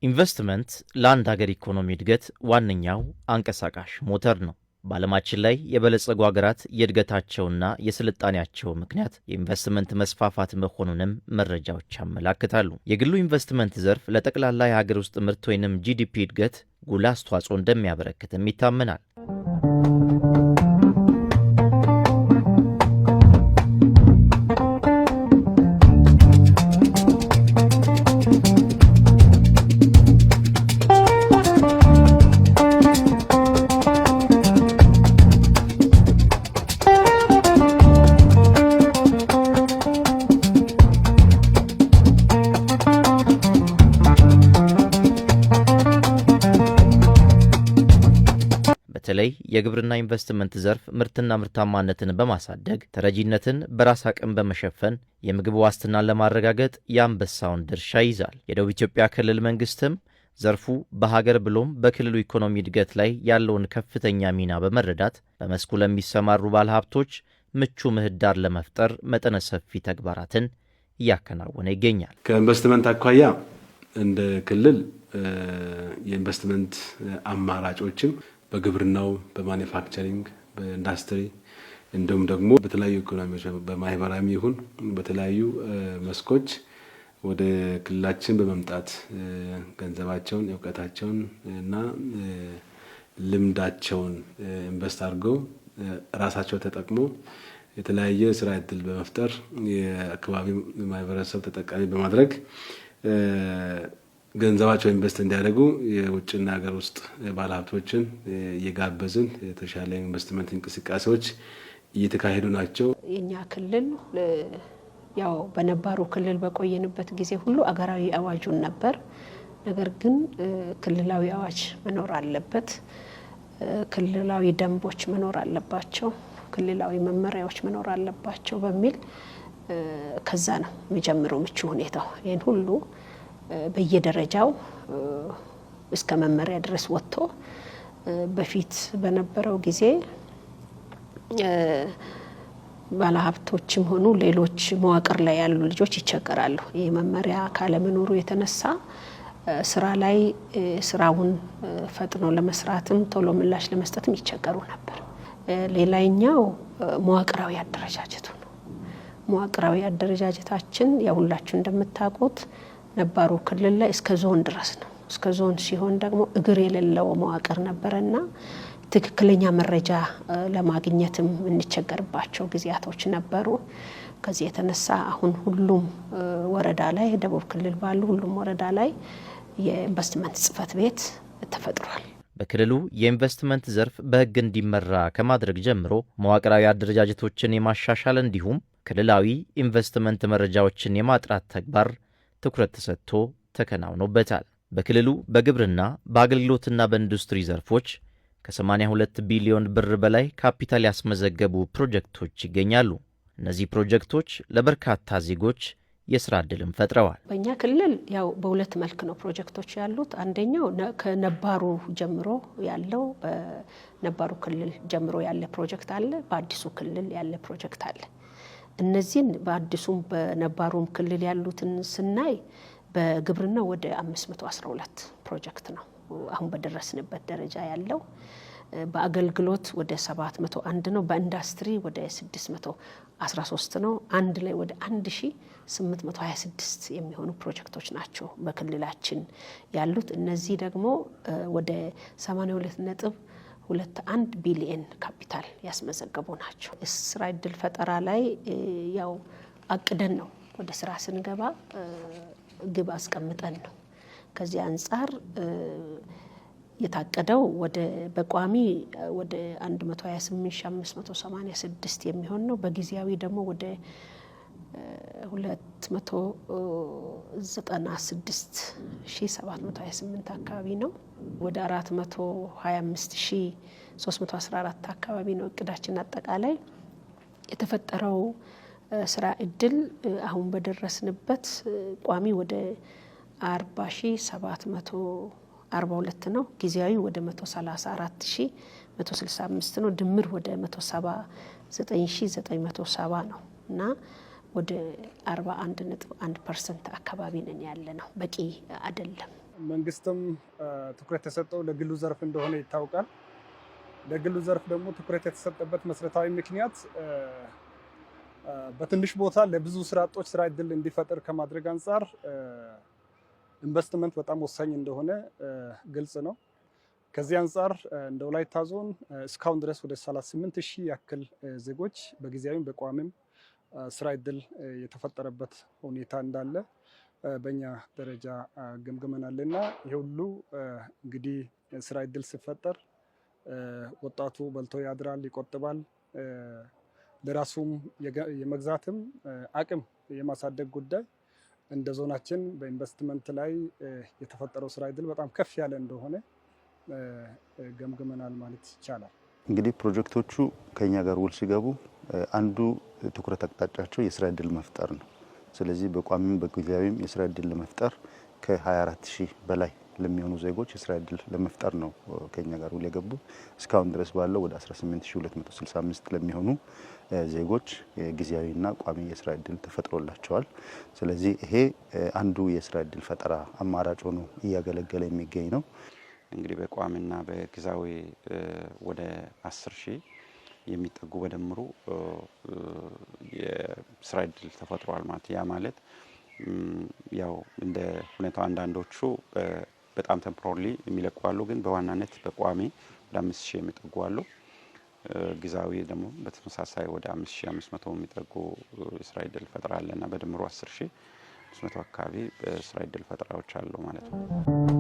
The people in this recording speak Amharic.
ኢንቨስትመንት ለአንድ ሀገር ኢኮኖሚ እድገት ዋነኛው አንቀሳቃሽ ሞተር ነው። በዓለማችን ላይ የበለጸጉ ሀገራት የእድገታቸውና የስልጣኔያቸው ምክንያት የኢንቨስትመንት መስፋፋት መሆኑንም መረጃዎች ያመላክታሉ። የግሉ ኢንቨስትመንት ዘርፍ ለጠቅላላ የሀገር ውስጥ ምርት ወይንም ጂዲፒ እድገት ጉልህ አስተዋጽኦ እንደሚያበረክትም ይታመናል። በተለይ የግብርና ኢንቨስትመንት ዘርፍ ምርትና ምርታማነትን በማሳደግ ተረጂነትን በራስ አቅም በመሸፈን የምግብ ዋስትናን ለማረጋገጥ የአንበሳውን ድርሻ ይዛል። የደቡብ ኢትዮጵያ ክልል መንግስትም ዘርፉ በሀገር ብሎም በክልሉ ኢኮኖሚ እድገት ላይ ያለውን ከፍተኛ ሚና በመረዳት በመስኩ ለሚሰማሩ ባለሀብቶች ምቹ ምህዳር ለመፍጠር መጠነ ሰፊ ተግባራትን እያከናወነ ይገኛል። ከኢንቨስትመንት አኳያ እንደ ክልል የኢንቨስትመንት አማራጮችም በግብርናው፣ በማኒፋክቸሪንግ፣ በኢንዱስትሪ እንዲሁም ደግሞ በተለያዩ ኢኮኖሚዎች በማህበራዊ ይሁን በተለያዩ መስኮች ወደ ክልላችን በመምጣት ገንዘባቸውን፣ እውቀታቸውን እና ልምዳቸውን ኢንቨስት አድርገው ራሳቸው ተጠቅሞ የተለያየ ስራ እድል በመፍጠር የአካባቢ ማህበረሰብ ተጠቃሚ በማድረግ ገንዘባቸው ኢንቨስት እንዲያደርጉ የውጭና ሀገር ውስጥ ባለሀብቶችን እየጋበዝን የተሻለ ኢንቨስትመንት እንቅስቃሴዎች እየተካሄዱ ናቸው። የኛ ክልል ያው በነባሩ ክልል በቆየንበት ጊዜ ሁሉ አገራዊ አዋጁን ነበር። ነገር ግን ክልላዊ አዋጅ መኖር አለበት፣ ክልላዊ ደንቦች መኖር አለባቸው፣ ክልላዊ መመሪያዎች መኖር አለባቸው በሚል ከዛ ነው የሚጀምረው ምቹ ሁኔታው። ይህን ሁሉ በየደረጃው እስከ መመሪያ ድረስ ወጥቶ በፊት በነበረው ጊዜ ባለሀብቶችም ሆኑ ሌሎች መዋቅር ላይ ያሉ ልጆች ይቸገራሉ። ይህ መመሪያ ካለመኖሩ የተነሳ ስራ ላይ ስራውን ፈጥኖ ለመስራትም ቶሎ ምላሽ ለመስጠትም ይቸገሩ ነበር። ሌላኛው መዋቅራዊ አደረጃጀቱ ነው። መዋቅራዊ አደረጃጀታችን ያሁላችሁ እንደምታውቁት ነባሩ ክልል ላይ እስከ ዞን ድረስ ነው። እስከ ዞን ሲሆን ደግሞ እግር የሌለው መዋቅር ነበረና ትክክለኛ መረጃ ለማግኘትም እንቸገርባቸው ጊዜያቶች ነበሩ። ከዚህ የተነሳ አሁን ሁሉም ወረዳ ላይ ደቡብ ክልል ባሉ ሁሉም ወረዳ ላይ የኢንቨስትመንት ጽሕፈት ቤት ተፈጥሯል። በክልሉ የኢንቨስትመንት ዘርፍ በሕግ እንዲመራ ከማድረግ ጀምሮ መዋቅራዊ አደረጃጀቶችን የማሻሻል እንዲሁም ክልላዊ ኢንቨስትመንት መረጃዎችን የማጥራት ተግባር ትኩረት ተሰጥቶ ተከናውኖበታል። በክልሉ በግብርና በአገልግሎትና በኢንዱስትሪ ዘርፎች ከ82 ቢሊዮን ብር በላይ ካፒታል ያስመዘገቡ ፕሮጀክቶች ይገኛሉ። እነዚህ ፕሮጀክቶች ለበርካታ ዜጎች የስራ ዕድልም ፈጥረዋል። በእኛ ክልል ያው በሁለት መልክ ነው ፕሮጀክቶች ያሉት። አንደኛው ከነባሩ ጀምሮ ያለው በነባሩ ክልል ጀምሮ ያለ ፕሮጀክት አለ፣ በአዲሱ ክልል ያለ ፕሮጀክት አለ። እነዚህን በአዲሱም በነባሩም ክልል ያሉትን ስናይ በግብርና ወደ 512 ፕሮጀክት ነው አሁን በደረስንበት ደረጃ ያለው። በአገልግሎት ወደ 701 ነው። በኢንዱስትሪ ወደ 613 ነው። አንድ ላይ ወደ 1826 የሚሆኑ ፕሮጀክቶች ናቸው በክልላችን ያሉት። እነዚህ ደግሞ ወደ 82.21 ቢሊየን ካፒታል ያስመዘገቡ ናቸው። ስራ ዕድል ፈጠራ ላይ ያው አቅደን ነው ወደ ስራ ስንገባ ግብ አስቀምጠን ነው። ከዚህ አንጻር የታቀደው ወደ በቋሚ ወደ 128586 የሚሆን ነው። በጊዜያዊ ደግሞ ወደ 296728 አካባቢ ነው። ወደ 425314 አካባቢ ነው እቅዳችን። አጠቃላይ የተፈጠረው ስራ ዕድል አሁን በደረስንበት ቋሚ ወደ 40742 ነው። ጊዜያዊ ወደ 134165 ነው። ድምር ወደ 179970 ነው እና ወደ 41.1% አካባቢ ነን ያለ ነው። በቂ አይደለም። መንግስትም ትኩረት የሰጠው ለግሉ ዘርፍ እንደሆነ ይታወቃል። ለግሉ ዘርፍ ደግሞ ትኩረት የተሰጠበት መሰረታዊ ምክንያት በትንሽ ቦታ ለብዙ ስራ አጦች ስራ እድል እንዲፈጠር ከማድረግ አንጻር ኢንቨስትመንት በጣም ወሳኝ እንደሆነ ግልጽ ነው። ከዚህ አንጻር እንደ ወላይታ ዞን እስካሁን ድረስ ወደ 38,000 ያክል ዜጎች በጊዜያዊም በቋሚም ስራ እድል የተፈጠረበት ሁኔታ እንዳለ በእኛ ደረጃ ገምግመናልና ይሄ ሁሉ እንግዲህ ስራ እድል ሲፈጠር ወጣቱ በልቶ ያድራል፣ ይቆጥባል፣ ለራሱም የመግዛትም አቅም የማሳደግ ጉዳይ እንደ ዞናችን በኢንቨስትመንት ላይ የተፈጠረው ስራ እድል በጣም ከፍ ያለ እንደሆነ ገምግመናል ማለት ይቻላል። እንግዲህ ፕሮጀክቶቹ ከኛ ጋር ውል ሲገቡ አንዱ ትኩረት አቅጣጫቸው የስራ እድል መፍጠር ነው። ስለዚህ በቋሚም በጊዜያዊም የስራ እድል ለመፍጠር ከ24,000 በላይ ለሚሆኑ ዜጎች የስራ እድል ለመፍጠር ነው ከኛ ጋር ውል የገቡ። እስካሁን ድረስ ባለው ወደ 18,265 ለሚሆኑ ዜጎች ጊዜያዊና ቋሚ የስራ እድል ተፈጥሮላቸዋል። ስለዚህ ይሄ አንዱ የስራ እድል ፈጠራ አማራጭ ሆኖ እያገለገለ የሚገኝ ነው። እንግዲህ በቋሚና በጊዜያዊ ወደ 10,000 የሚጠጉ በድምሩ የስራ እድል ተፈጥሯል ማለት ያ ማለት ያው እንደ ሁኔታው አንዳንዶቹ በጣም ቴምፖራሪ የሚለቁ አሉ፣ ግን በዋናነት በቋሚ ወደ 5,000 የሚጠጉ አሉ። ጊዜያዊ ደግሞ በተመሳሳይ ወደ 5,500 የሚጠጉ የስራ እድል ፈጠራ አለና በድምሩ 10,500 አካባቢ ስራ እድል ፈጠራዎች አሉ ማለት ነው።